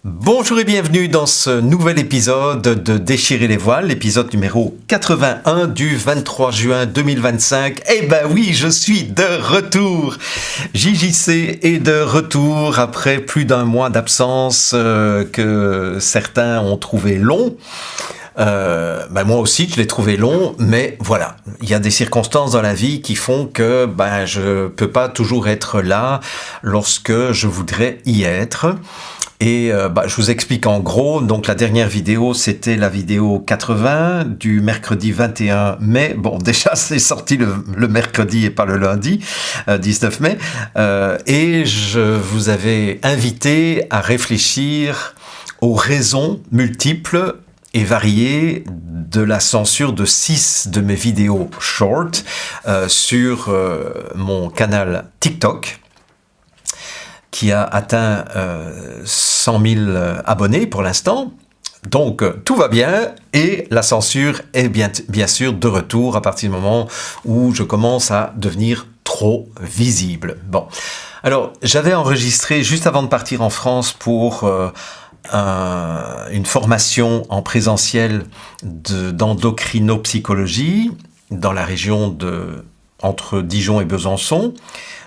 Bonjour et bienvenue dans ce nouvel épisode de Déchirer les voiles, l'épisode numéro 81 du 23 juin 2025. Eh ben oui, je suis de retour. JJC est de retour après plus d'un mois d'absence que certains ont trouvé long. Moi aussi je l'ai trouvé long, mais voilà, il y a des circonstances dans la vie qui font que je peux pas toujours être là lorsque je voudrais y être. Et je vous explique en gros. Donc la dernière vidéo, c'était la vidéo 80 du mercredi 21 mai. Bon, déjà c'est sorti le mercredi et pas le lundi 19 mai. Et je vous avais invité à réfléchir aux raisons multiples et variées de la censure de 6 de mes vidéos short sur mon canal TikTok, qui a atteint 100 000 abonnés pour l'instant. Donc, tout va bien et la censure est bien sûr de retour à partir du moment où je commence à devenir trop visible. Bon, alors, j'avais enregistré juste avant de partir en France pour une formation en présentiel d'endocrinopsychologie dans la région entre Dijon et Besançon,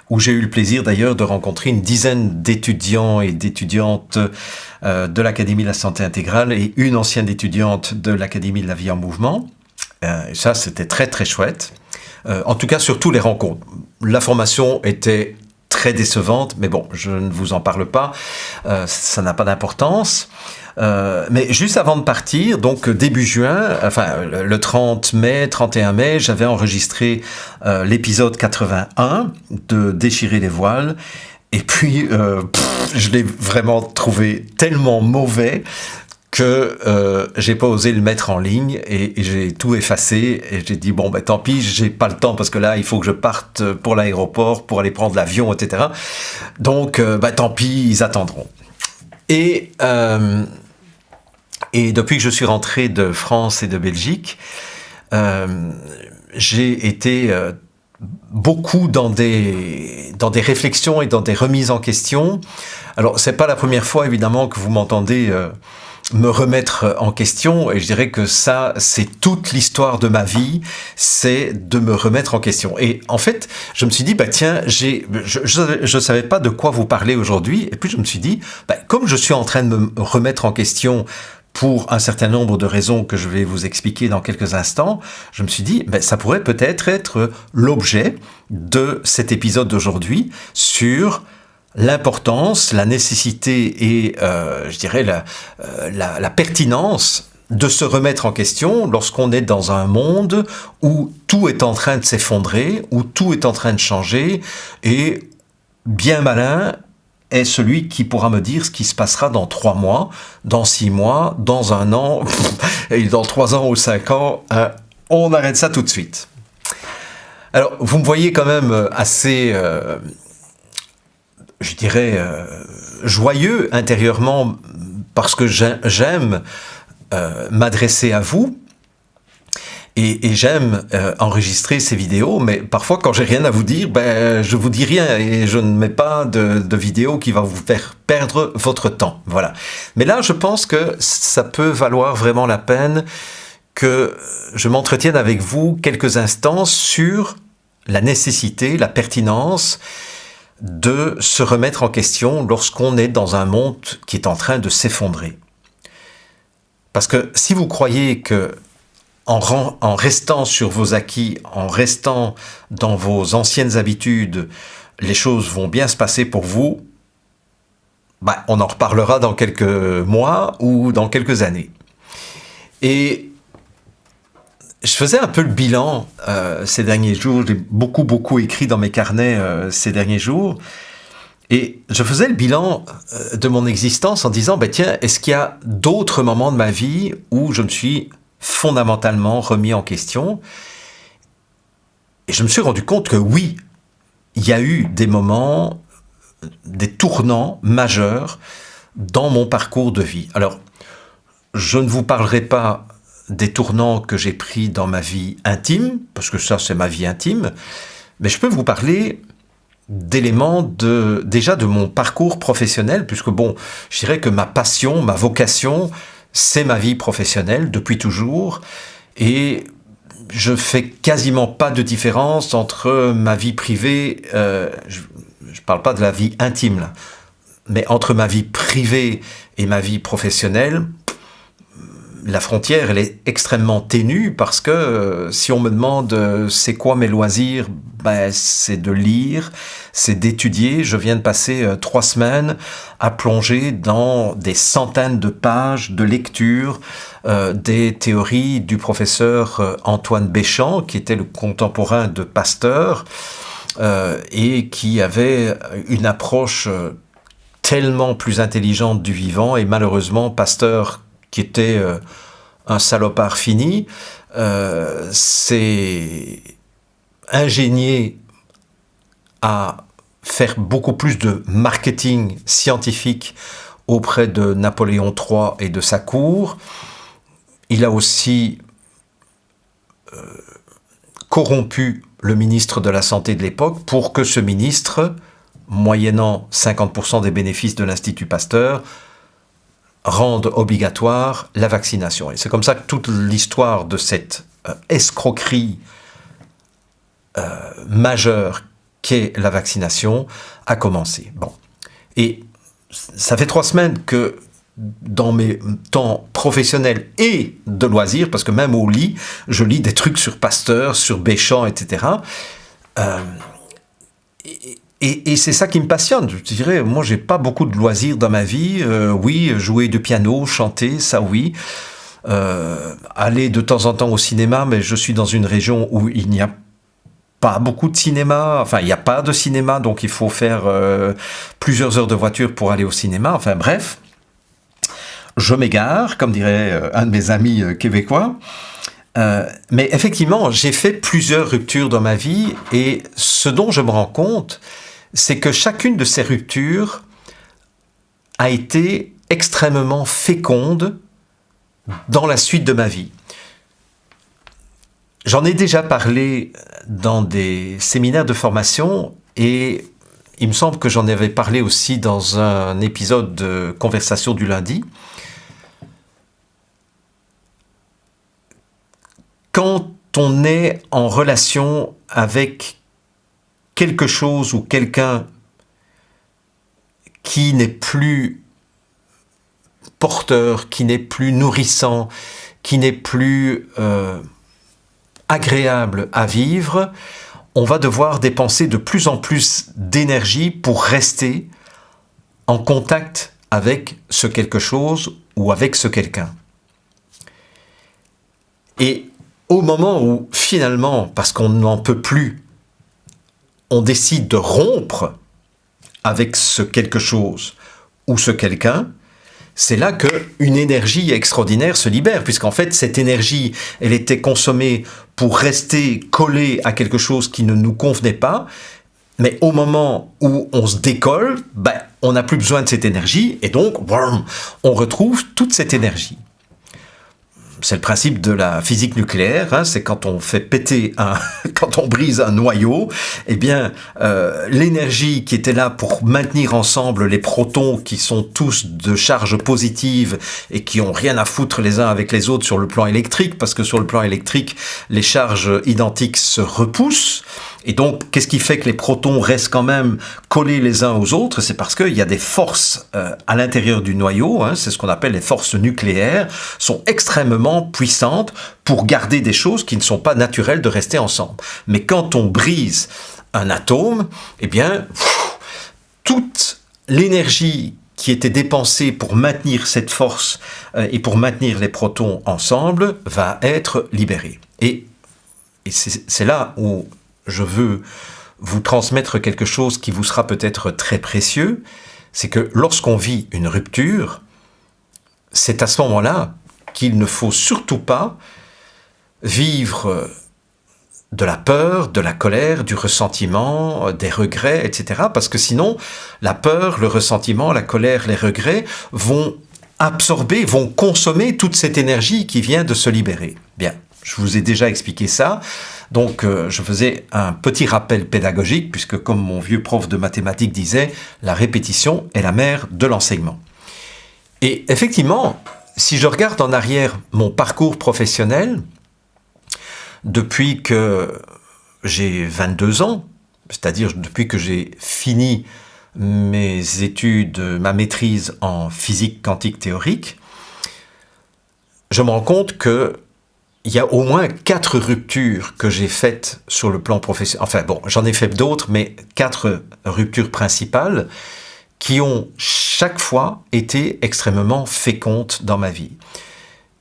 où j'ai eu le plaisir d'ailleurs de rencontrer une dizaine d'étudiants et d'étudiantes de l'Académie de la Santé Intégrale et une ancienne étudiante de l'Académie de la Vie en Mouvement. Ça, c'était très très chouette. En tout cas, surtout les rencontres. La formation était très décevante, mais bon, je ne vous en parle pas, ça n'a pas d'importance. Mais juste avant de partir, donc début juin, enfin le 30 mai, 31 mai, j'avais enregistré l'épisode 81 de Déchirer les voiles. Et puis, je l'ai vraiment trouvé tellement mauvais que j'ai pas osé le mettre en ligne et j'ai tout effacé et j'ai dit tant pis, j'ai pas le temps parce que là il faut que je parte pour l'aéroport pour aller prendre l'avion, etc. Donc tant pis, ils attendront. Et depuis que je suis rentré de France et de Belgique, j'ai été beaucoup dans des réflexions et dans des remises en question. Alors, c'est pas la première fois, évidemment, que vous m'entendez me remettre en question, et je dirais que ça, c'est toute l'histoire de ma vie, c'est de me remettre en question. Et en fait, je me suis dit, tiens, je savais pas de quoi vous parler aujourd'hui, et puis je me suis dit, comme je suis en train de me remettre en question pour un certain nombre de raisons que je vais vous expliquer dans quelques instants, je me suis dit, ça pourrait peut-être être l'objet de cet épisode d'aujourd'hui sur l'importance, la nécessité et, je dirais, la pertinence de se remettre en question lorsqu'on est dans un monde où tout est en train de s'effondrer, où tout est en train de changer, et bien malin est celui qui pourra me dire ce qui se passera dans 3 mois, dans 6 mois, dans 1 an, et dans 3 ans ou 5 ans. On arrête ça tout de suite. Alors, vous me voyez quand même assez, je dirais, joyeux intérieurement, parce que j'aime m'adresser à vous, et j'aime enregistrer ces vidéos, mais parfois quand j'ai rien à vous dire, je vous dis rien et je ne mets pas de vidéo qui va vous faire perdre votre temps. Voilà. Mais là, je pense que ça peut valoir vraiment la peine que je m'entretienne avec vous quelques instants sur la nécessité, la pertinence de se remettre en question lorsqu'on est dans un monde qui est en train de s'effondrer. Parce que si vous croyez que en restant sur vos acquis, en restant dans vos anciennes habitudes, les choses vont bien se passer pour vous, on en reparlera dans quelques mois ou dans quelques années. Et je faisais un peu le bilan ces derniers jours, j'ai beaucoup écrit dans mes carnets ces derniers jours, et je faisais le bilan de mon existence en disant, tiens, est-ce qu'il y a d'autres moments de ma vie où je me suis fondamentalement remis en question? Et je me suis rendu compte que oui, il y a eu des moments, des tournants majeurs dans mon parcours de vie. Alors, je ne vous parlerai pas des tournants que j'ai pris dans ma vie intime, parce que ça c'est ma vie intime, mais je peux vous parler d'éléments déjà de mon parcours professionnel, puisque bon, je dirais que ma passion, ma vocation, c'est ma vie professionnelle depuis toujours, et je fais quasiment pas de différence entre ma vie privée, je parle pas de la vie intime là, mais entre ma vie privée et ma vie professionnelle, la frontière, elle est extrêmement ténue parce que si on me demande c'est quoi mes loisirs, ben, c'est de lire, c'est d'étudier. Je viens de passer 3 semaines à plonger dans des centaines de pages de lecture des théories du professeur Antoine Béchamp, qui était le contemporain de Pasteur et qui avait une approche tellement plus intelligente du vivant, et malheureusement Pasteur, qui était un salopard fini, s'est ingénié à faire beaucoup plus de marketing scientifique auprès de Napoléon III et de sa cour. Il a aussi corrompu le ministre de la Santé de l'époque pour que ce ministre, moyennant 50% des bénéfices de l'Institut Pasteur, rende obligatoire la vaccination. Et c'est comme ça que toute l'histoire de cette escroquerie majeure qu'est la vaccination a commencé. Bon. Et ça fait 3 semaines que dans mes temps professionnels et de loisirs, parce que même au lit, je lis des trucs sur Pasteur, sur Béchamp, etc. Et c'est ça qui me passionne. Je dirais, moi, j'ai pas beaucoup de loisirs dans ma vie. Oui, jouer du piano, chanter, ça oui. Aller de temps en temps au cinéma, mais je suis dans une région où il n'y a pas beaucoup de cinéma. Enfin, il n'y a pas de cinéma, donc il faut faire plusieurs heures de voiture pour aller au cinéma. Enfin, bref. Je m'égare, comme dirait un de mes amis québécois. Mais effectivement, j'ai fait plusieurs ruptures dans ma vie, et ce dont je me rends compte, c'est que chacune de ces ruptures a été extrêmement féconde dans la suite de ma vie. J'en ai déjà parlé dans des séminaires de formation, et il me semble que j'en avais parlé aussi dans un épisode de Conversation du lundi. Quand on est en relation avec quelque chose ou quelqu'un qui n'est plus porteur, qui n'est plus nourrissant, qui n'est plus agréable à vivre, on va devoir dépenser de plus en plus d'énergie pour rester en contact avec ce quelque chose ou avec ce quelqu'un. Et au moment où, finalement, parce qu'on n'en peut plus, on décide de rompre avec ce quelque chose ou ce quelqu'un, c'est là qu'une énergie extraordinaire se libère, puisqu'en fait, cette énergie, elle était consommée pour rester collée à quelque chose qui ne nous convenait pas, mais au moment où on se décolle, ben, on n'a plus besoin de cette énergie, et donc, on retrouve toute cette énergie. C'est le principe de la physique nucléaire, hein, c'est quand on fait péter quand on brise un noyau, eh bien, l'énergie qui était là pour maintenir ensemble les protons qui sont tous de charge positive et qui ont rien à foutre les uns avec les autres sur le plan électrique, parce que sur le plan électrique, les charges identiques se repoussent. Et donc, qu'est-ce qui fait que les protons restent quand même collés les uns aux autres? C'est parce qu'il y a des forces à l'intérieur du noyau, hein, c'est ce qu'on appelle les forces nucléaires, sont extrêmement puissantes pour garder des choses qui ne sont pas naturelles de rester ensemble. Mais quand on brise un atome, eh bien, toute l'énergie qui était dépensée pour maintenir cette force et pour maintenir les protons ensemble va être libérée. Et c'est là où je veux vous transmettre quelque chose qui vous sera peut-être très précieux, c'est que lorsqu'on vit une rupture, c'est à ce moment-là qu'il ne faut surtout pas vivre de la peur, de la colère, du ressentiment, des regrets, etc. Parce que sinon, la peur, le ressentiment, la colère, les regrets vont absorber, vont consommer toute cette énergie qui vient de se libérer. Bien. Je vous ai déjà expliqué ça. Donc, je faisais un petit rappel pédagogique, puisque comme mon vieux prof de mathématiques disait, la répétition est la mère de l'enseignement. Et effectivement, si je regarde en arrière mon parcours professionnel, depuis que j'ai 22 ans, c'est-à-dire depuis que j'ai fini mes études, ma maîtrise en physique quantique théorique, je me rends compte qu'il y a au moins 4 ruptures que j'ai faites sur le plan professionnel. Enfin bon, j'en ai fait d'autres, mais 4 ruptures principales qui ont chaque fois été extrêmement fécondes dans ma vie.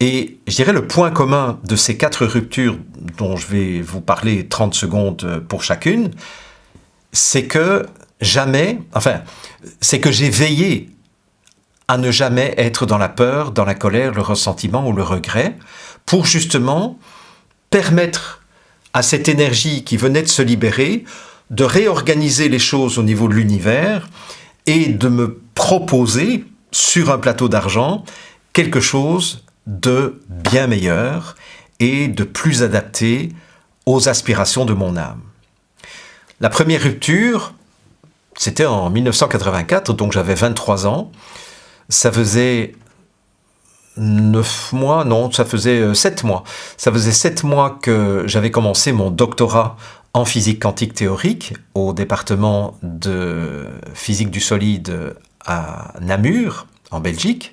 Et je dirais le point commun de ces 4 ruptures, dont je vais vous parler 30 secondes pour chacune, c'est que j'ai veillé à ne jamais être dans la peur, dans la colère, le ressentiment ou le regret, pour justement permettre à cette énergie qui venait de se libérer de réorganiser les choses au niveau de l'univers et de me proposer, sur un plateau d'argent, quelque chose de bien meilleur et de plus adapté aux aspirations de mon âme. La première rupture, c'était en 1984, donc j'avais 23 ans. Ça faisait 9 mois, non, ça faisait 7 mois. Ça faisait 7 mois que j'avais commencé mon doctorat en physique quantique théorique au département de physique du solide à Namur, en Belgique.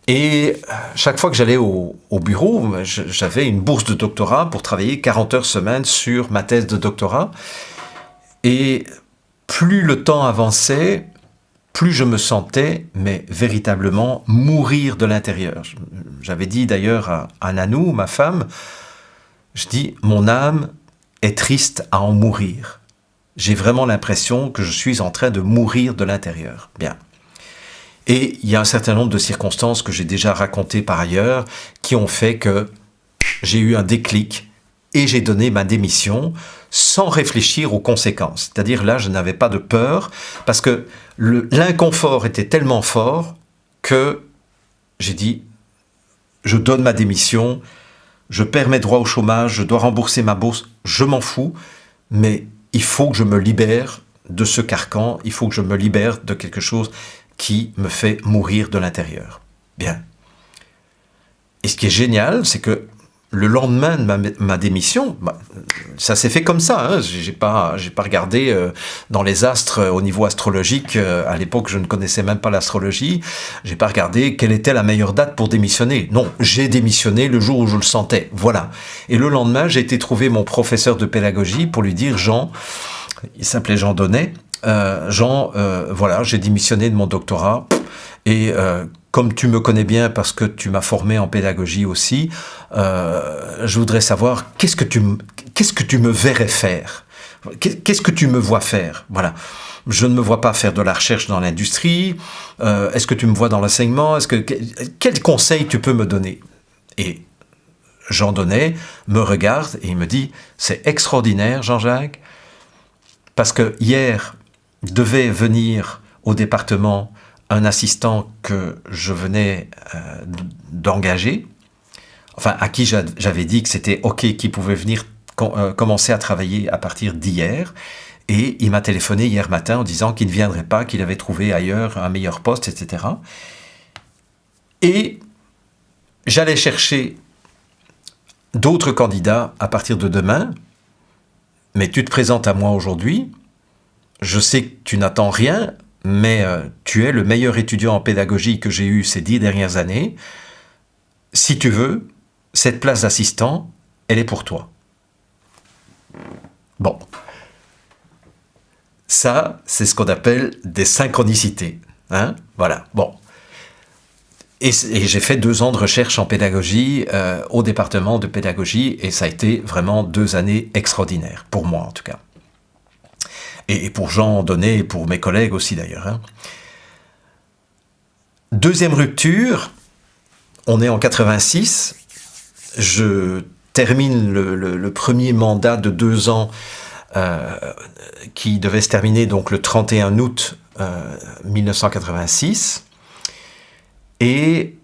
Et chaque fois que j'allais au bureau, j'avais une bourse de doctorat pour travailler 40 heures semaine sur ma thèse de doctorat. Et plus le temps avançait, plus je me sentais, mais véritablement, mourir de l'intérieur. J'avais dit d'ailleurs à Nanou, ma femme, je dis, mon âme est triste à en mourir. J'ai vraiment l'impression que je suis en train de mourir de l'intérieur. Bien. Et il y a un certain nombre de circonstances que j'ai déjà racontées par ailleurs qui ont fait que j'ai eu un déclic et j'ai donné ma démission sans réfléchir aux conséquences. C'est-à-dire là, je n'avais pas de peur parce que l'inconfort était tellement fort que j'ai dit, je donne ma démission, je perds mes droits au chômage, je dois rembourser ma bourse, je m'en fous, mais il faut que je me libère de ce carcan, il faut que je me libère de quelque chose qui me fait mourir de l'intérieur. Bien. Et ce qui est génial, c'est que le lendemain de ma démission, ça s'est fait comme ça. Hein. J'ai pas regardé dans les astres au niveau astrologique. À l'époque, je ne connaissais même pas l'astrologie. J'ai pas regardé quelle était la meilleure date pour démissionner. Non, j'ai démissionné le jour où je le sentais. Voilà. Et le lendemain, j'ai été trouver mon professeur de pédagogie pour lui dire, Jean, il s'appelait Jean Donnet, Jean, voilà, j'ai démissionné de mon doctorat et comme tu me connais bien parce que tu m'as formé en pédagogie aussi, je voudrais savoir qu'est-ce que tu me verrais faire, qu'est-ce que tu me vois faire, voilà. Je ne me vois pas faire de la recherche dans l'industrie. Est-ce que tu me vois dans l'enseignement? Quel conseil tu peux me donner? Et Jean Donnet me regarde et il me dit, c'est extraordinaire, Jean-Jacques, parce que hier devait venir au département un assistant que je venais d'engager, enfin à qui j'avais dit que c'était OK, qu'il pouvait venir commencer à travailler à partir d'hier, et il m'a téléphoné hier matin en disant qu'il ne viendrait pas, qu'il avait trouvé ailleurs un meilleur poste, etc. Et j'allais chercher d'autres candidats à partir de demain, mais tu te présentes à moi aujourd'hui, je sais que tu n'attends rien, mais tu es le meilleur étudiant en pédagogie que j'ai eu ces 10 dernières années. Si tu veux, cette place d'assistant, elle est pour toi. Bon. Ça, c'est ce qu'on appelle des synchronicités. Hein? Voilà. Bon. Et j'ai fait 2 ans de recherche en pédagogie au département de pédagogie, et ça a été vraiment 2 années extraordinaires, pour moi en tout cas. Et pour Jean Donnet et pour mes collègues aussi d'ailleurs. Hein. Deuxième rupture, on est en 86, je termine le premier mandat de 2 ans qui devait se terminer donc le 31 août 1986. Et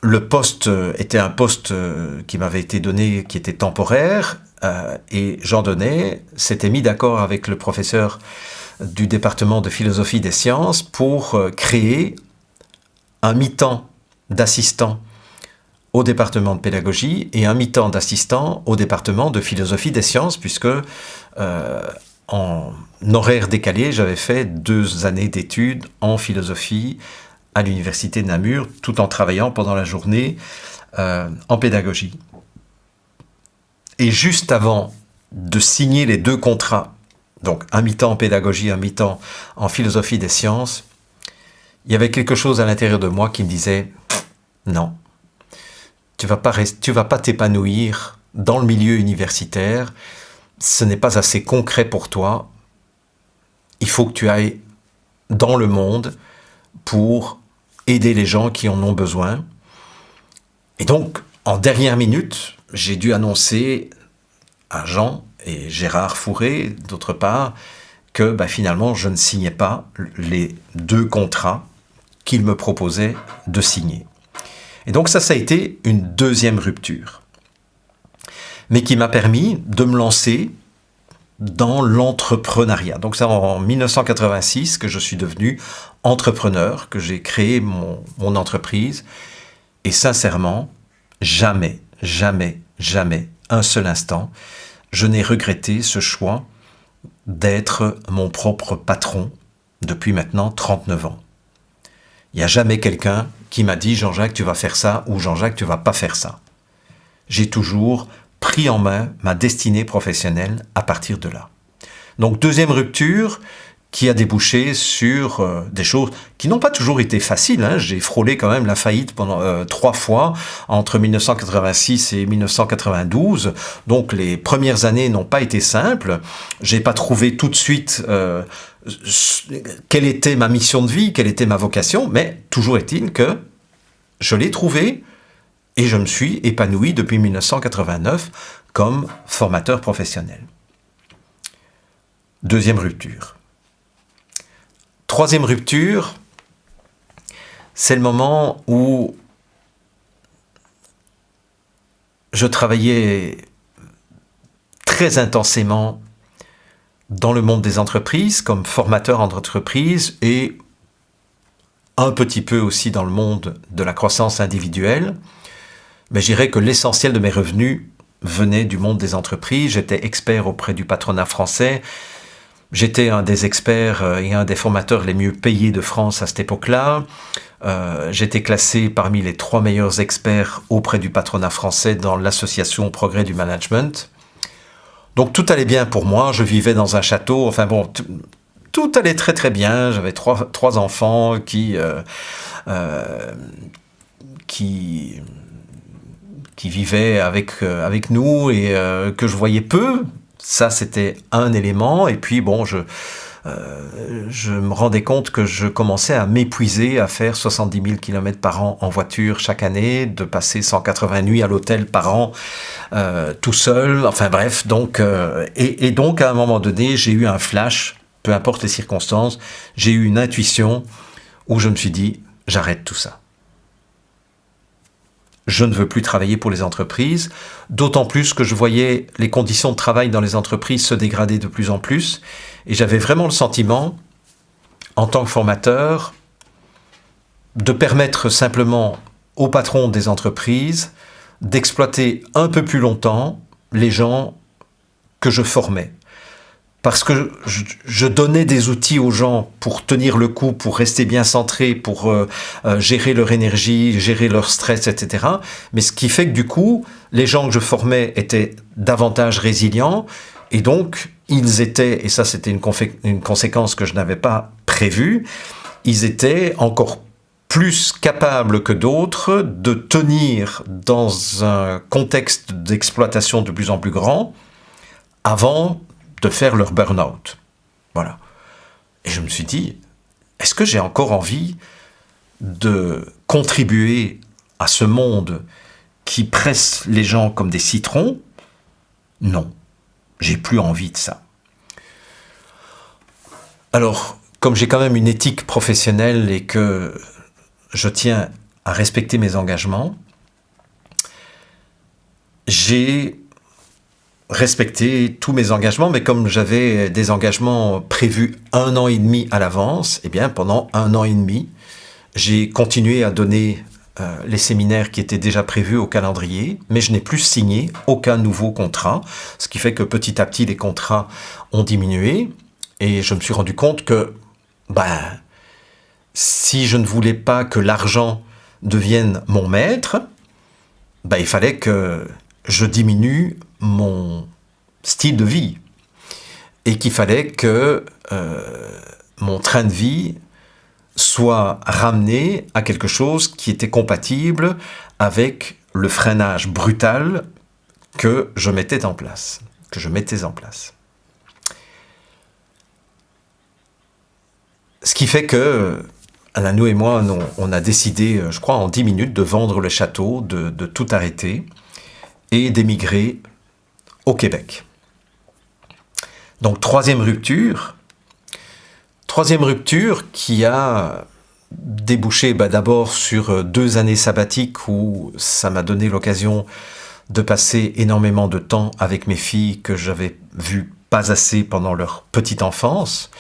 le poste était un poste qui m'avait été donné, qui était temporaire, et Jean Donnet s'était mis d'accord avec le professeur du département de philosophie des sciences pour créer un mi-temps d'assistant au département de pédagogie et un mi-temps d'assistant au département de philosophie des sciences, puisque en horaire décalé, j'avais fait 2 années d'études en philosophie à l'université de Namur, tout en travaillant pendant la journée en pédagogie. Et juste avant de signer les 2 contrats, donc un mi-temps en pédagogie, un mi-temps en philosophie des sciences, il y avait quelque chose à l'intérieur de moi qui me disait « Non, tu vas pas t'épanouir dans le milieu universitaire, ce n'est pas assez concret pour toi, il faut que tu ailles dans le monde pour aider les gens qui en ont besoin. » Et donc, en dernière minute, j'ai dû annoncer à Jean et Gérard Fourré, d'autre part, que finalement, je ne signais pas les 2 contrats qu'ils me proposaient de signer. Et donc ça a été une 2e rupture, mais qui m'a permis de me lancer dans l'entrepreneuriat. Donc c'est en 1986 que je suis devenu entrepreneur, que j'ai créé mon entreprise. Et sincèrement, jamais, jamais, jamais, un seul instant, je n'ai regretté ce choix d'être mon propre patron depuis maintenant 39 ans. Il n'y a jamais quelqu'un qui m'a dit « Jean-Jacques, tu vas faire ça » ou « Jean-Jacques, tu vas pas faire ça ». J'ai toujours pris en main ma destinée professionnelle à partir de là. Donc 2e rupture qui a débouché sur des choses qui n'ont pas toujours été faciles. J'ai frôlé quand même la faillite pendant 3 fois entre 1986 et 1992. Donc les premières années n'ont pas été simples. J'ai pas trouvé tout de suite quelle était ma mission de vie, quelle était ma vocation, mais toujours est-il que je l'ai trouvé et je me suis épanoui depuis 1989 comme formateur professionnel. 2e rupture. 3e rupture, c'est le moment où je travaillais très intensément dans le monde des entreprises, comme formateur en entreprise et un petit peu aussi dans le monde de la croissance individuelle. Mais je dirais que l'essentiel de mes revenus venait du monde des entreprises. J'étais expert auprès du patronat français. J'étais un des experts et un des formateurs les mieux payés de France à cette époque-là. J'étais classé parmi les 3 meilleurs experts auprès du patronat français dans l'association Progrès du Management. Donc tout allait bien pour moi, je vivais dans un château, enfin bon, tout allait très très bien. J'avais 3 enfants qui vivaient avec nous et que je voyais peu. Ça, c'était un élément. Et puis, bon, je me rendais compte que je commençais à m'épuiser, à faire 70 000 km par an en voiture chaque année, de passer 180 nuits à l'hôtel par an, tout seul. Enfin bref, donc, et donc, à un moment donné, j'ai eu un flash, peu importe les circonstances, j'ai eu une intuition où je me suis dit, j'arrête tout ça. Je ne veux plus travailler pour les entreprises, d'autant plus que je voyais les conditions de travail dans les entreprises se dégrader de plus en plus. Et j'avais vraiment le sentiment, en tant que formateur, de permettre simplement aux patrons des entreprises d'exploiter un peu plus longtemps les gens que je formais. Parce que je donnais des outils aux gens pour tenir le coup, pour rester bien centrés, pour gérer leur énergie, gérer leur stress, etc. Mais ce qui fait que du coup, les gens que je formais étaient davantage résilients et donc ils étaient, et ça c'était une conséquence que je n'avais pas prévue, ils étaient encore plus capables que d'autres de tenir dans un contexte d'exploitation de plus en plus grand avant de faire leur burn-out. Voilà. Et je me suis dit, est-ce que j'ai encore envie de contribuer à ce monde qui presse les gens comme des citrons? Non, j'ai plus envie de ça. Alors, comme j'ai quand même une éthique professionnelle et que je tiens à respecter mes engagements. J'ai respecté tous mes engagements, mais comme j'avais des engagements prévus 1 an et demi à l'avance, eh bien pendant 1 an et demi, j'ai continué à donner les séminaires qui étaient déjà prévus au calendrier, mais je n'ai plus signé aucun nouveau contrat, ce qui fait que petit à petit les contrats ont diminué, et je me suis rendu compte que si je ne voulais pas que l'argent devienne mon maître, il fallait que je diminue mon style de vie, et qu'il fallait que mon train de vie soit ramené à quelque chose qui était compatible avec le freinage brutal que je mettais en place. Ce qui fait que Alanou et moi, on a décidé, je crois, en 10 minutes, de vendre le château, de tout arrêter et d'émigrer au Québec. Donc, troisième rupture qui a débouché d'abord sur 2 années sabbatiques où ça m'a donné l'occasion de passer énormément de temps avec mes filles que j'avais vues pas assez pendant leur petite enfance.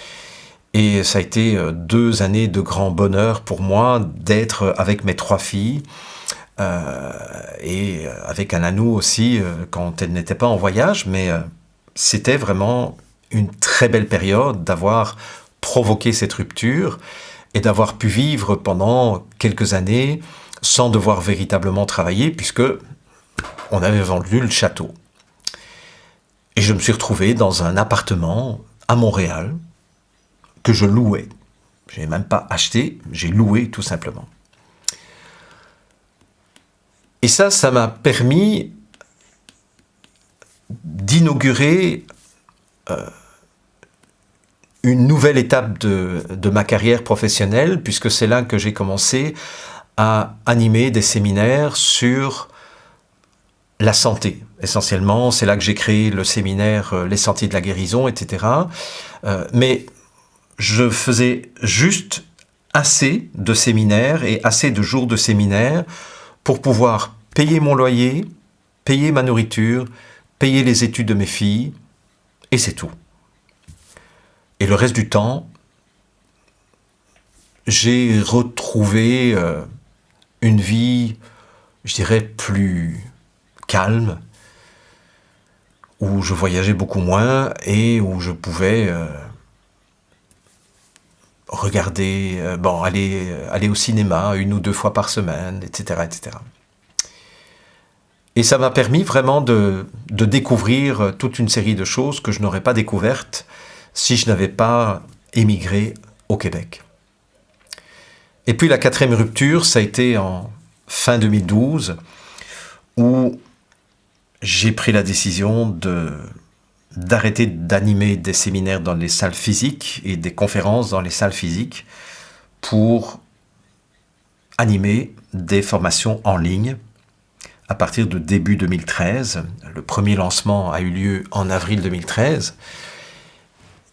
Et ça a été 2 années de grand bonheur pour moi d'être avec mes 3 filles et avec Alanou aussi quand elle n'était pas en voyage, mais c'était vraiment une très belle période d'avoir provoqué cette rupture et d'avoir pu vivre pendant quelques années sans devoir véritablement travailler puisque on avait vendu le château. Et je me suis retrouvé dans un appartement à Montréal que je louais. Je n'ai même pas acheté, j'ai loué tout simplement. Et ça m'a permis d'inaugurer une nouvelle étape de ma carrière professionnelle, puisque c'est là que j'ai commencé à animer des séminaires sur la santé. Essentiellement, c'est là que j'ai créé le séminaire Les Sentiers de la Guérison, etc. Mais je faisais juste assez de séminaires et assez de jours de séminaires pour pouvoir payer mon loyer, payer ma nourriture, payer les études de mes filles, et c'est tout. Et le reste du temps, j'ai retrouvé une vie, je dirais, plus calme, où je voyageais beaucoup moins et où je pouvais regarder, aller au cinéma 1 ou 2 fois par semaine, etc., etc. Et ça m'a permis vraiment de découvrir toute une série de choses que je n'aurais pas découvertes si je n'avais pas émigré au Québec. Et puis la 4e rupture, ça a été en fin 2012, où j'ai pris la décision d'arrêter d'animer des séminaires dans les salles physiques et des conférences dans les salles physiques pour animer des formations en ligne à partir de début 2013. Le premier lancement a eu lieu en avril 2013.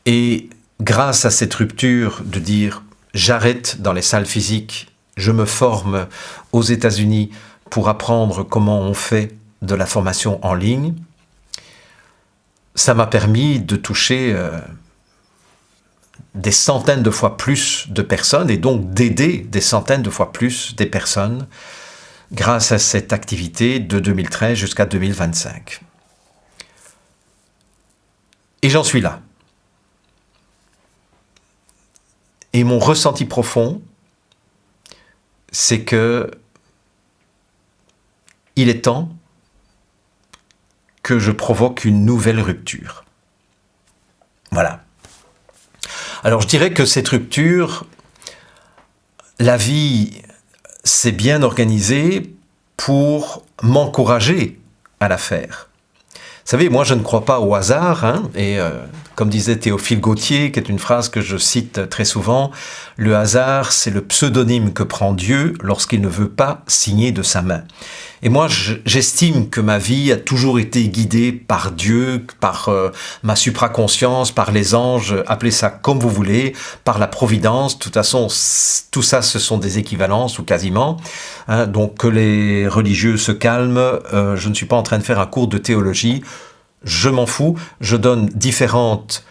Et grâce à cette rupture de dire j'arrête dans les salles physiques, je me forme aux États-Unis pour apprendre comment on fait de la formation en ligne, ça m'a permis de toucher des centaines de fois plus de personnes et donc d'aider des centaines de fois plus des personnes grâce à cette activité de 2013 jusqu'à 2025. Et j'en suis là. Et mon ressenti profond, c'est que il est temps que je provoque une nouvelle rupture. Voilà. Alors je dirais que cette rupture, la vie s'est bien organisée pour m'encourager à la faire. savez, moi je ne crois pas au hasard, hein, et comme disait Théophile Gautier, qui est une phrase que je cite très souvent, le hasard c'est le pseudonyme que prend Dieu lorsqu'il ne veut pas signer de sa main. Et moi j'estime que ma vie a toujours été guidée par Dieu, par ma supraconscience, par les anges, appelez ça comme vous voulez, par la providence. De toute façon, tout ça ce sont des équivalences ou quasiment. Hein, donc que les religieux se calment, je ne suis pas en train de faire un cours de théologie, je m'en fous, je donne différentes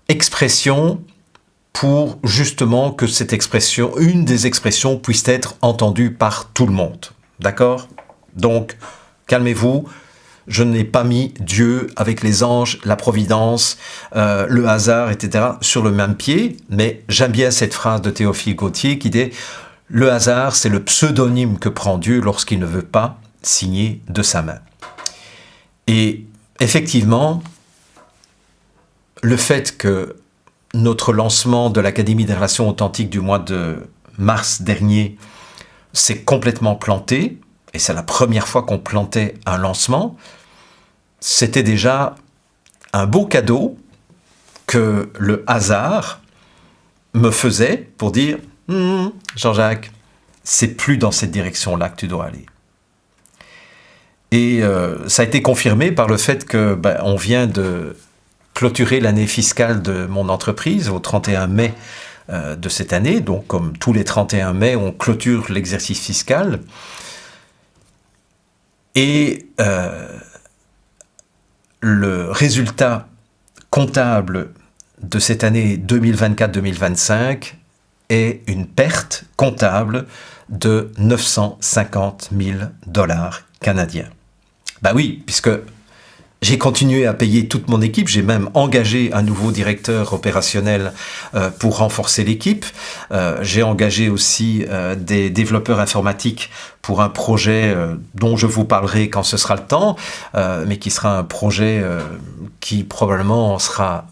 expressions pour justement que cette expression, une des expressions, puisse être entendue par tout le monde. D'accord ? Donc, calmez-vous, je n'ai pas mis Dieu avec les anges, la providence, le hasard, etc. sur le même pied, mais j'aime bien cette phrase de Théophile Gautier qui dit « Le hasard, c'est le pseudonyme que prend Dieu lorsqu'il ne veut pas signer de sa main. » Et effectivement, le fait que notre lancement de l'Académie des relations authentiques du mois de mars dernier s'est complètement planté, et c'est la première fois qu'on plantait un lancement, c'était déjà un beau cadeau que le hasard me faisait pour dire « Jean-Jacques, c'est plus dans cette direction-là que tu dois aller. » Et ça a été confirmé par le fait que on vient de clôturer l'année fiscale de mon entreprise au 31 mai de cette année. Donc, comme tous les 31 mai, on clôture l'exercice fiscal. Et le résultat comptable de cette année 2024-2025 est une perte comptable de 950 000 $ canadiens. Ben oui, puisque j'ai continué à payer toute mon équipe, j'ai même engagé un nouveau directeur opérationnel pour renforcer l'équipe. J'ai engagé aussi des développeurs informatiques pour un projet dont je vous parlerai quand ce sera le temps, mais qui sera un projet qui probablement sera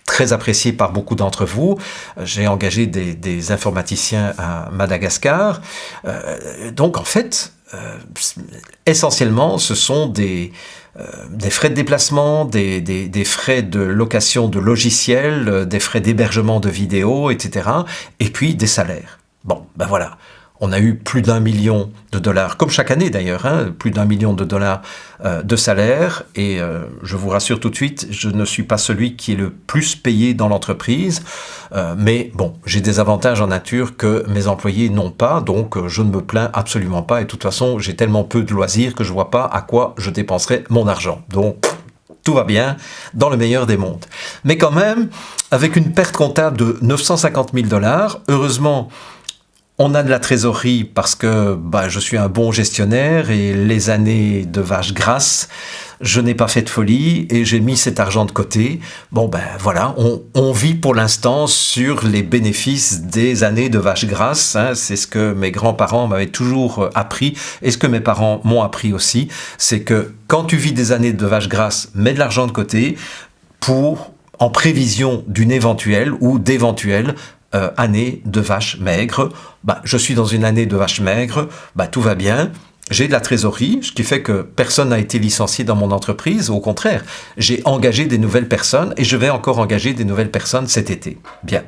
très apprécié par beaucoup d'entre vous. J'ai engagé des informaticiens à Madagascar. Donc en fait, essentiellement, ce sont des frais de déplacement, des frais de location de logiciels, des frais d'hébergement de vidéos, etc. Et puis des salaires. Bon, ben voilà. On a eu plus d'1 million de $, comme chaque année d'ailleurs, hein, plus d'1 million de $ de salaire. Et je vous rassure tout de suite, je ne suis pas celui qui est le plus payé dans l'entreprise. Mais bon, j'ai des avantages en nature que mes employés n'ont pas, donc je ne me plains absolument pas. Et de toute façon, j'ai tellement peu de loisirs que je ne vois pas à quoi je dépenserai mon argent. Donc, tout va bien, dans le meilleur des mondes. Mais quand même, avec une perte comptable de 950 000 $, heureusement, on a de la trésorerie parce que je suis un bon gestionnaire et les années de vache grasse, je n'ai pas fait de folie et j'ai mis cet argent de côté. Bon voilà, on vit pour l'instant sur les bénéfices des années de vache grasse. Hein. C'est ce que mes grands-parents m'avaient toujours appris et ce que mes parents m'ont appris aussi. C'est que quand tu vis des années de vache grasse, mets de l'argent de côté en prévision d'une éventuelle ou d'éventuelles année de vache maigre. Je suis dans une année de vache maigre, tout va bien, j'ai de la trésorerie, ce qui fait que personne n'a été licencié dans mon entreprise, au contraire, j'ai engagé des nouvelles personnes et je vais encore engager des nouvelles personnes cet été. Bien.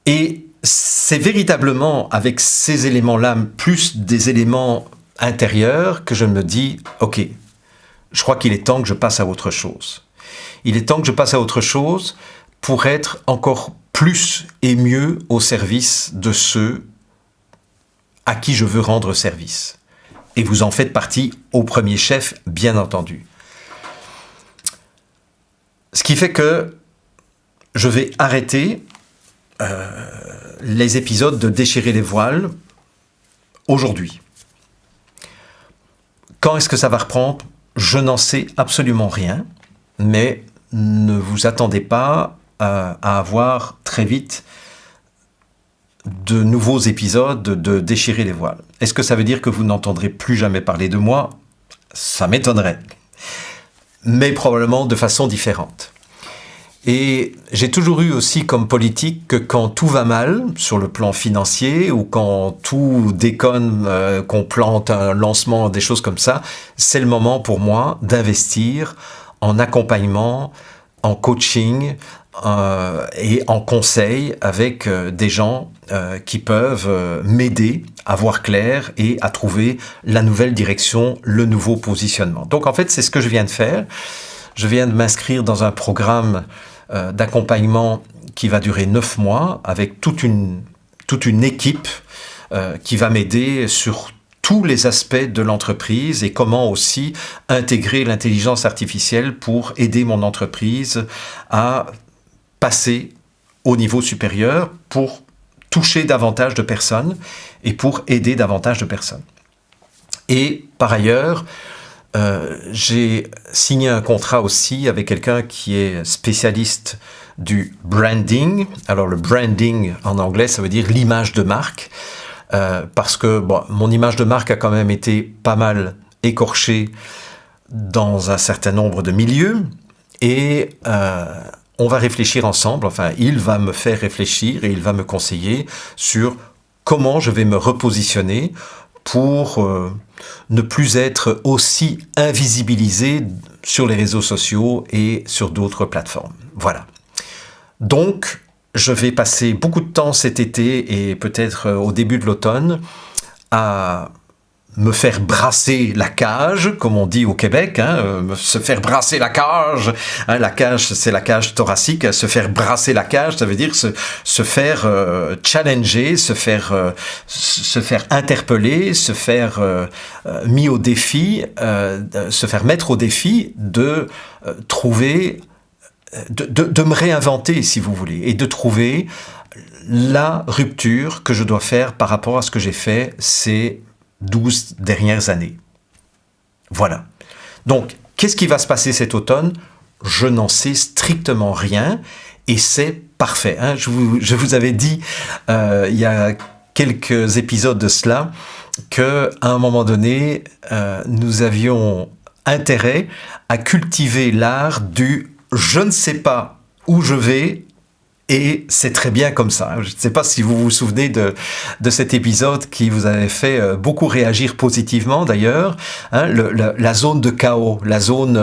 Et c'est véritablement avec ces éléments-là, plus des éléments intérieurs, que je me dis, ok, je crois qu'il est temps que je passe à autre chose. Il est temps que je passe à autre chose pour être encore plus et mieux au service de ceux à qui je veux rendre service. Et vous en faites partie au premier chef, bien entendu. Ce qui fait que je vais arrêter les épisodes de Déchirer les voiles aujourd'hui. Quand est-ce que ça va reprendre ? Je n'en sais absolument rien, mais ne vous attendez pas à avoir très vite de nouveaux épisodes de Déchirer les voiles. Est-ce que ça veut dire que vous n'entendrez plus jamais parler de moi ? Ça m'étonnerait. Mais probablement de façon différente. Et j'ai toujours eu aussi comme politique que quand tout va mal sur le plan financier ou quand tout déconne, qu'on plante un lancement, des choses comme ça, c'est le moment pour moi d'investir en accompagnement, en coaching et en conseil avec des gens qui peuvent m'aider à voir clair et à trouver la nouvelle direction, le nouveau positionnement. Donc en fait, c'est ce que je viens de faire. Je viens de m'inscrire dans un programme d'accompagnement qui va durer 9 mois avec toute une équipe qui va m'aider sur tous les aspects de l'entreprise et comment aussi intégrer l'intelligence artificielle pour aider mon entreprise à passer au niveau supérieur pour toucher davantage de personnes et pour aider davantage de personnes. Et par ailleurs, j'ai signé un contrat aussi avec quelqu'un qui est spécialiste du branding. Alors le branding en anglais, ça veut dire l'image de marque. Parce que mon image de marque a quand même été pas mal écorchée dans un certain nombre de milieux. Et on va réfléchir ensemble, enfin il va me faire réfléchir et il va me conseiller sur comment je vais me repositionner pour ne plus être aussi invisibilisé sur les réseaux sociaux et sur d'autres plateformes. Voilà. Donc, je vais passer beaucoup de temps cet été et peut-être au début de l'automne à me faire brasser la cage, comme on dit au Québec, se faire brasser la cage. La cage, c'est la cage thoracique. Se faire brasser la cage, ça veut dire se faire challenger, se faire interpeller, se faire mis au défi, se faire mettre au défi de trouver, de me réinventer, si vous voulez, et de trouver la rupture que je dois faire par rapport à ce que j'ai fait ces 12 dernières années. Voilà. Donc, qu'est-ce qui va se passer cet automne? Je n'en sais strictement rien et c'est parfait. Je vous avais dit il y a quelques épisodes de cela qu'à un moment donné, nous avions intérêt à cultiver l'art du « je ne sais pas où je vais ». Et c'est très bien comme ça. Je ne sais pas si vous vous souvenez de cet épisode qui vous avait fait beaucoup réagir positivement d'ailleurs. La zone de chaos, la zone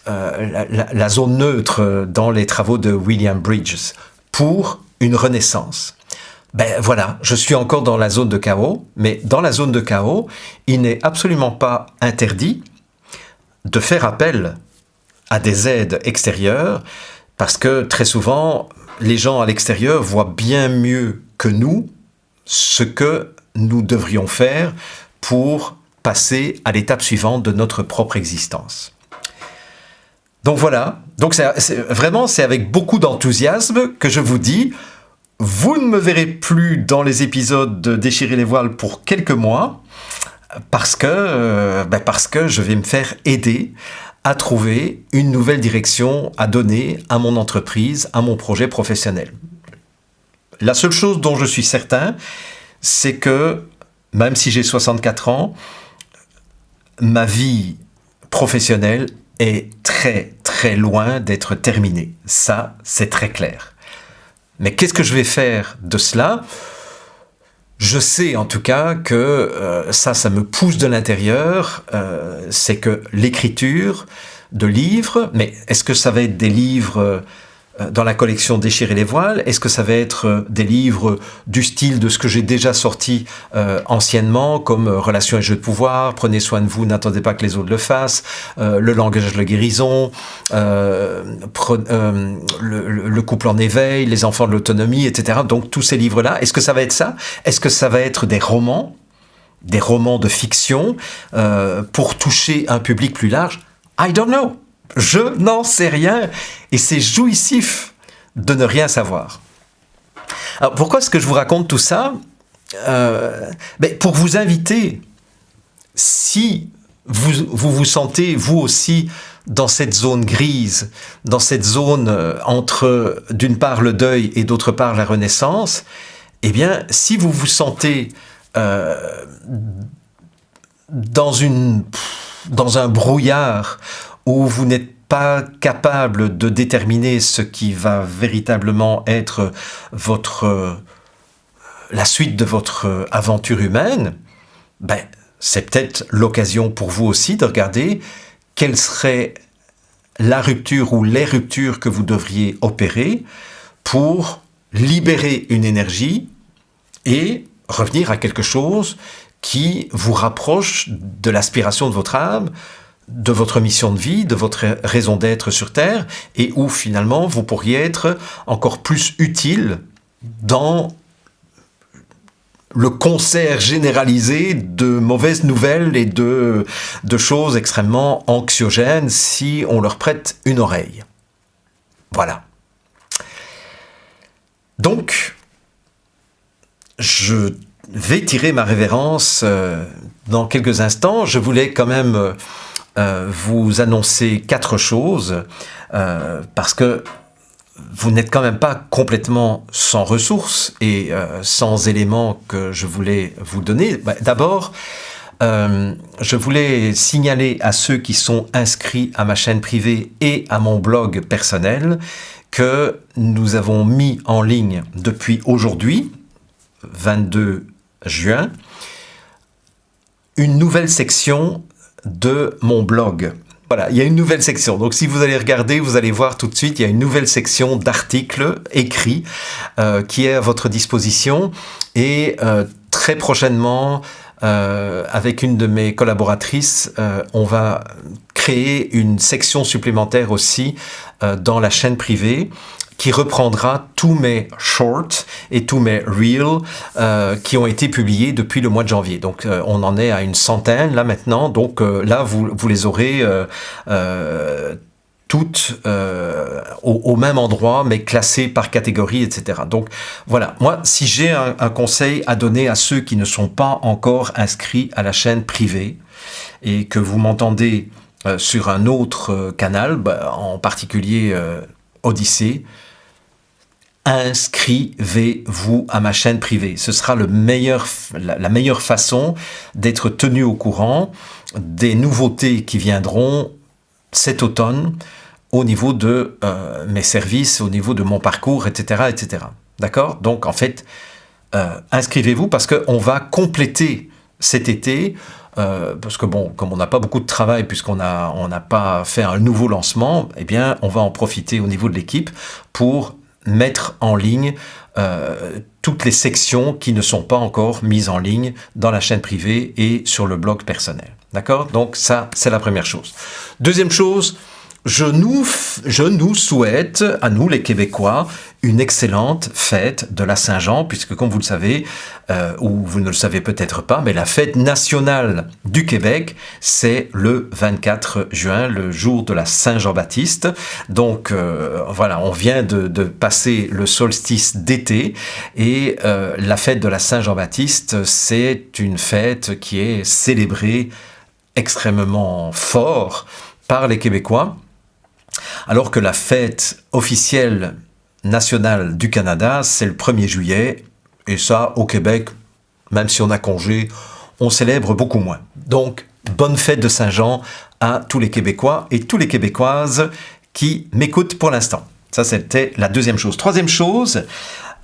neutre dans les travaux de William Bridges pour une renaissance. Ben voilà, je suis encore dans la zone de chaos, mais dans la zone de chaos, il n'est absolument pas interdit de faire appel à des aides extérieures parce que très souvent, les gens à l'extérieur voient bien mieux que nous ce que nous devrions faire pour passer à l'étape suivante de notre propre existence. Donc voilà, donc c'est avec beaucoup d'enthousiasme que je vous dis, vous ne me verrez plus dans les épisodes de Déchirer les voiles pour quelques mois, parce que je vais me faire aider à trouver une nouvelle direction à donner à mon entreprise, à mon projet professionnel. La seule chose dont je suis certain, c'est que, même si j'ai 64 ans, ma vie professionnelle est très, très loin d'être terminée. Ça, c'est très clair. Mais qu'est-ce que je vais faire de cela ? Je sais en tout cas que ça me pousse de l'intérieur, c'est que l'écriture de livres, mais est-ce que ça va être des livres dans la collection Déchirer les voiles? Est-ce que ça va être des livres du style de ce que j'ai déjà sorti anciennement, comme Relations et jeux de pouvoir, Prenez soin de vous, n'attendez pas que les autres le fassent, Le langage de la guérison, le couple en éveil, Les enfants de l'autonomie, etc. Donc tous ces livres-là, est-ce que ça va être ça? Est-ce que ça va être des romans de fiction pour toucher un public plus large? I don't know. Je n'en sais rien et c'est jouissif de ne rien savoir. Alors pourquoi est-ce que je vous raconte tout ça? Pour vous inviter, si vous sentez vous aussi dans cette zone grise, dans cette zone entre d'une part le deuil et d'autre part la renaissance, eh bien si vous vous sentez dans un brouillard où vous n'êtes pas capable de déterminer ce qui va véritablement être la suite de votre aventure humaine, ben, c'est peut-être l'occasion pour vous aussi de regarder quelle serait la rupture ou les ruptures que vous devriez opérer pour libérer une énergie et revenir à quelque chose qui vous rapproche de l'aspiration de votre âme, de votre mission de vie, de votre raison d'être sur Terre, et où finalement vous pourriez être encore plus utile dans le concert généralisé de mauvaises nouvelles et de choses extrêmement anxiogènes si on leur prête une oreille. Voilà. Donc, je vais tirer ma révérence dans quelques instants. Je voulais quand même vous annoncer 4 choses parce que vous n'êtes quand même pas complètement sans ressources et sans éléments que je voulais vous donner. D'abord, je voulais signaler à ceux qui sont inscrits à ma chaîne privée et à mon blog personnel que nous avons mis en ligne depuis aujourd'hui, 22 juin, une nouvelle section de mon blog. Voilà, il y a une nouvelle section. Donc si vous allez regarder, vous allez voir tout de suite, il y a une nouvelle section d'articles écrits qui est à votre disposition. Et très prochainement, avec une de mes collaboratrices, on va créer une section supplémentaire aussi dans la chaîne privée qui reprendra tous mes shorts et tous mes reels qui ont été publiés depuis le mois de janvier. Donc on en est à une centaine là maintenant. Donc là vous les aurez toutes au même endroit, mais classées par catégorie, etc. Donc voilà, moi si j'ai un conseil à donner à ceux qui ne sont pas encore inscrits à la chaîne privée et que vous m'entendez sur un autre canal, en particulier Odyssée, inscrivez-vous à ma chaîne privée. Ce sera la meilleure façon d'être tenu au courant des nouveautés qui viendront cet automne au niveau de mes services, au niveau de mon parcours, etc. etc. D'accord ? Donc, en fait, inscrivez-vous parce qu'on va compléter cet été, parce que bon, comme on n'a pas beaucoup de travail puisqu'on n'a pas fait un nouveau lancement, eh bien, on va en profiter au niveau de l'équipe pour mettre en ligne toutes les sections qui ne sont pas encore mises en ligne dans la chaîne privée et sur le blog personnel. D'accord ? Donc ça, c'est la première chose. Deuxième chose, je nous souhaite, à nous les Québécois, une excellente fête de la Saint-Jean, puisque comme vous le savez, ou vous ne le savez peut-être pas, mais la fête nationale du Québec, c'est le 24 juin, le jour de la Saint-Jean-Baptiste. Donc voilà, on vient de passer le solstice d'été, et la fête de la Saint-Jean-Baptiste, c'est une fête qui est célébrée extrêmement fort par les Québécois, alors que la fête officielle nationale du Canada, c'est le 1er juillet, et ça, au Québec, même si on a congé, on célèbre beaucoup moins. Donc, bonne fête de Saint-Jean à tous les Québécois et toutes les Québécoises qui m'écoutent pour l'instant. Ça, c'était la deuxième chose. Troisième chose,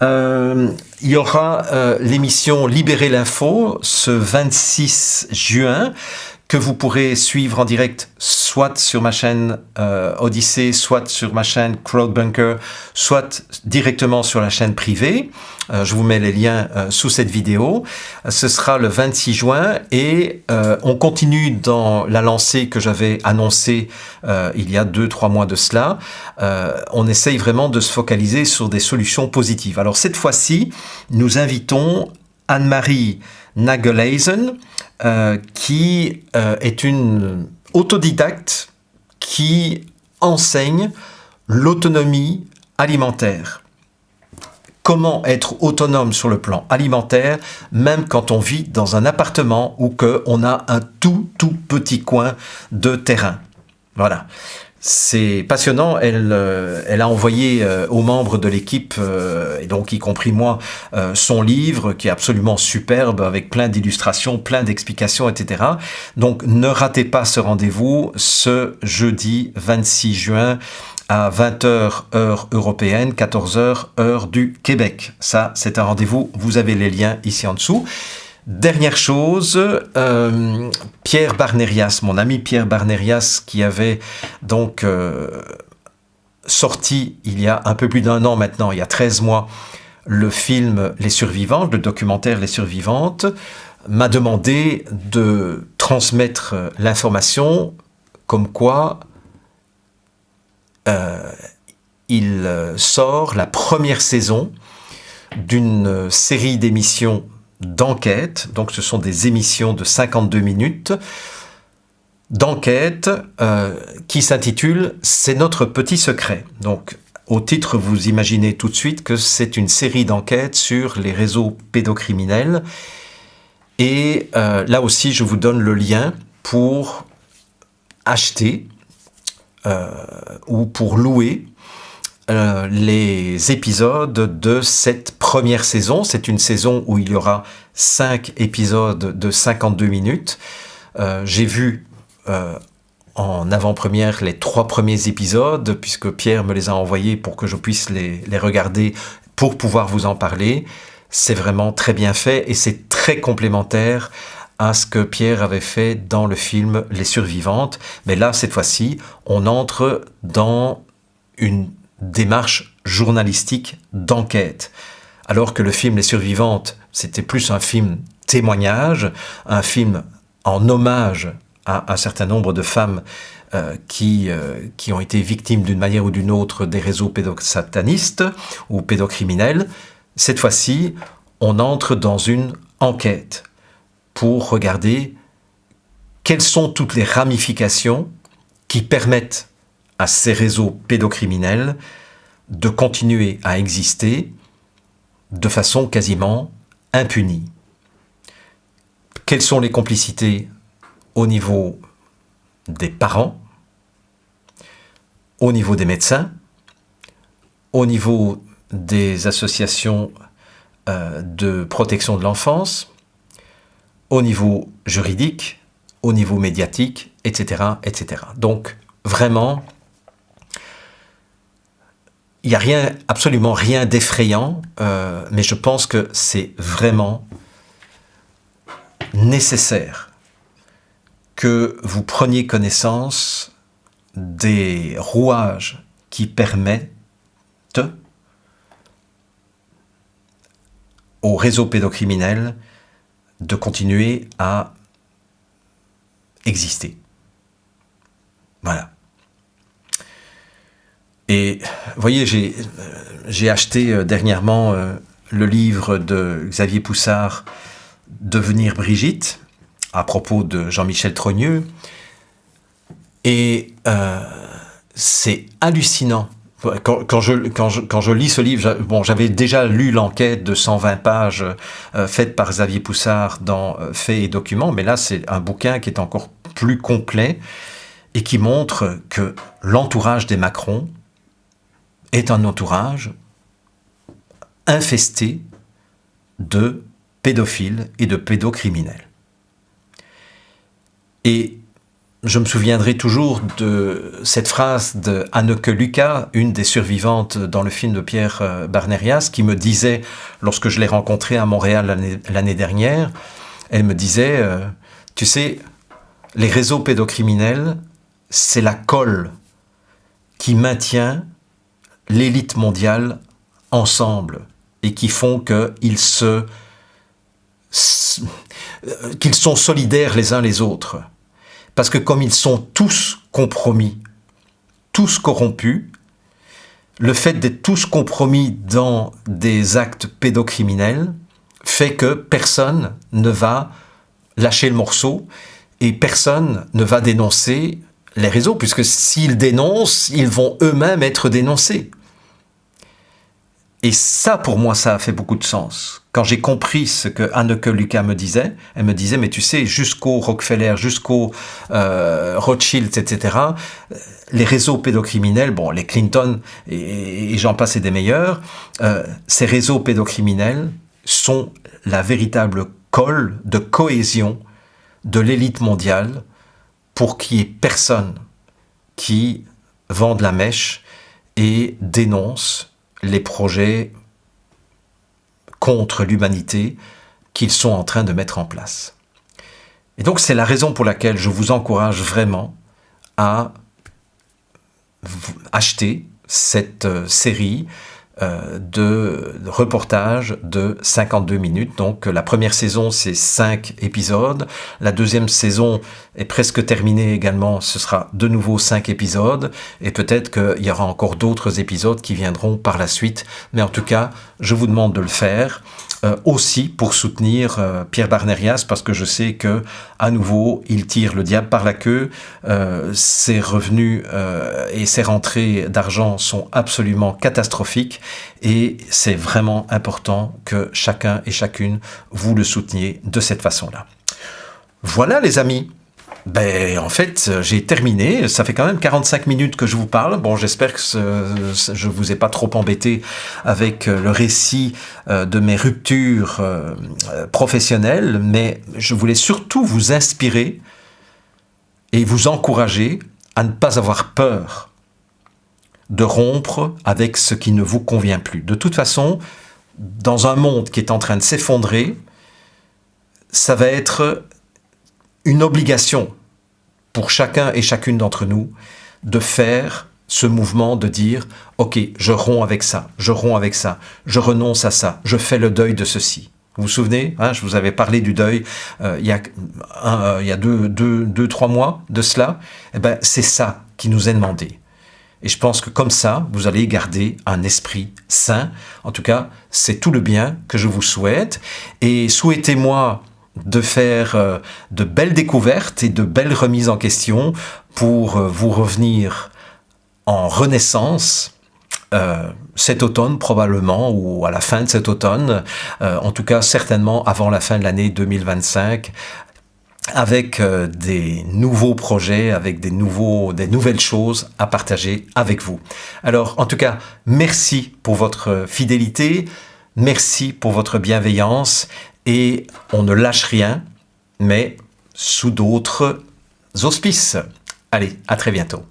il y aura l'émission Libérer l'info ce 26 juin, que vous pourrez suivre en direct soit sur ma chaîne Odyssée, soit sur ma chaîne Crowdbunker, soit directement sur la chaîne privée. Je vous mets les liens sous cette vidéo. Ce sera le 26 juin et on continue dans la lancée que j'avais annoncée il y a 2-3 mois de cela. On essaye vraiment de se focaliser sur des solutions positives. Alors cette fois-ci, nous invitons Anne-Marie Nageleisen, qui est une autodidacte qui enseigne l'autonomie alimentaire. Comment être autonome sur le plan alimentaire, même quand on vit dans un appartement ou qu'on a un tout petit coin de terrain. Voilà. C'est passionnant. Elle a envoyé aux membres de l'équipe, et donc y compris moi, son livre qui est absolument superbe avec plein d'illustrations, plein d'explications, etc. Donc ne ratez pas ce rendez-vous ce jeudi 26 juin à 20h heure européenne, 14h heure du Québec. Ça, c'est un rendez-vous. Vous avez les liens ici en dessous. Dernière chose, Pierre Barnérias, mon ami Pierre Barnérias, qui avait donc sorti il y a un peu plus d'1 an maintenant, il y a 13 mois, le film Les Survivantes, le documentaire Les Survivantes, m'a demandé de transmettre l'information comme quoi il sort la première saison d'une série d'émissions d'enquête, donc ce sont des émissions de 52 minutes d'enquête qui s'intitule « C'est notre petit secret ». Donc au titre, vous imaginez tout de suite que c'est une série d'enquêtes sur les réseaux pédocriminels. Et là aussi, je vous donne le lien pour acheter ou pour louer les épisodes de cette première saison. C'est une saison où il y aura 5 épisodes de 52 minutes. J'ai vu en avant-première les 3 premiers épisodes, puisque Pierre me les a envoyés pour que je puisse les regarder pour pouvoir vous en parler. C'est vraiment très bien fait et c'est très complémentaire à ce que Pierre avait fait dans le film Les Survivantes. Mais là, cette fois-ci, on entre dans une démarche journalistique d'enquête. Alors que le film Les Survivantes, c'était plus un film témoignage, un film en hommage à un certain nombre de femmes qui ont été victimes d'une manière ou d'une autre des réseaux pédosatanistes ou pédocriminels. Cette fois-ci, on entre dans une enquête pour regarder quelles sont toutes les ramifications qui permettent à ces réseaux pédocriminels de continuer à exister de façon quasiment impunie. Quelles sont les complicités au niveau des parents, au niveau des médecins, au niveau des associations de protection de l'enfance, au niveau juridique, au niveau médiatique, etc., etc. Donc, vraiment, il n'y a rien, absolument rien d'effrayant, mais je pense que c'est vraiment nécessaire que vous preniez connaissance des rouages qui permettent au réseau pédocriminel de continuer à exister. Voilà. Et vous voyez, j'ai acheté dernièrement le livre de Xavier Poussard, Devenir Brigitte, à propos de Jean-Michel Trogneux. Et c'est hallucinant. Quand je lis ce livre, bon, j'avais déjà lu l'enquête de 120 pages faite par Xavier Poussard dans Faits et Documents, mais là c'est un bouquin qui est encore plus complet et qui montre que l'entourage des Macron est un entourage infesté de pédophiles et de pédocriminels. Et je me souviendrai toujours de cette phrase de Anneke Lucas, une des survivantes dans le film de Pierre Barnérias, qui me disait, lorsque je l'ai rencontrée à Montréal l'année dernière, elle me disait, tu sais, les réseaux pédocriminels, c'est la colle qui maintient l'élite mondiale ensemble et qui font qu'ils sont solidaires les uns les autres. Parce que comme ils sont tous compromis, tous corrompus, le fait d'être tous compromis dans des actes pédocriminels fait que personne ne va lâcher le morceau et personne ne va dénoncer les réseaux, puisque s'ils dénoncent, ils vont eux-mêmes être dénoncés. Et ça, pour moi, ça a fait beaucoup de sens. Quand j'ai compris ce que Anneke Lucas me disait, elle me disait, mais tu sais, jusqu'au Rockefeller, jusqu'au Rothschild, etc., les réseaux pédocriminels, bon, les Clinton et j'en passe et des meilleurs, ces réseaux pédocriminels sont la véritable colle de cohésion de l'élite mondiale pour qu'il n'y ait personne qui vende la mèche et dénonce les projets contre l'humanité qu'ils sont en train de mettre en place. Et donc c'est la raison pour laquelle je vous encourage vraiment à acheter cette série de reportages de 52 minutes. Donc la première saison, c'est 5 épisodes. La deuxième saison est presque terminée également. Ce sera de nouveau 5 épisodes. Et peut-être qu'il y aura encore d'autres épisodes qui viendront par la suite. Mais en tout cas, je vous demande de le faire. Aussi pour soutenir Pierre Barnerias, parce que je sais que à nouveau il tire le diable par la queue. Ses revenus et ses rentrées d'argent sont absolument catastrophiques et c'est vraiment important que chacun et chacune vous le souteniez de cette façon-là. Voilà les amis. Ben, en fait, j'ai terminé. Ça fait quand même 45 minutes que je vous parle. Bon, j'espère que je vous ai pas trop embêté avec le récit de mes ruptures professionnelles, mais je voulais surtout vous inspirer et vous encourager à ne pas avoir peur de rompre avec ce qui ne vous convient plus. De toute façon, dans un monde qui est en train de s'effondrer, ça va être une obligation pour chacun et chacune d'entre nous de faire ce mouvement de dire « Ok, je romps avec ça, je renonce à ça, je fais le deuil de ceci ». Vous vous souvenez, je vous avais parlé du deuil il y a deux, 3 mois de cela. Eh ben, c'est ça qui nous est demandé. Et je pense que comme ça, vous allez garder un esprit sain. En tout cas, c'est tout le bien que je vous souhaite. Et souhaitez-moi de faire de belles découvertes et de belles remises en question pour vous revenir en renaissance cet automne probablement, ou à la fin de cet automne, en tout cas certainement avant la fin de l'année 2025, avec des nouveaux projets, avec des nouvelles choses à partager avec vous. Alors en tout cas, merci pour votre fidélité, merci pour votre bienveillance, et on ne lâche rien, mais sous d'autres auspices. Allez, à très bientôt.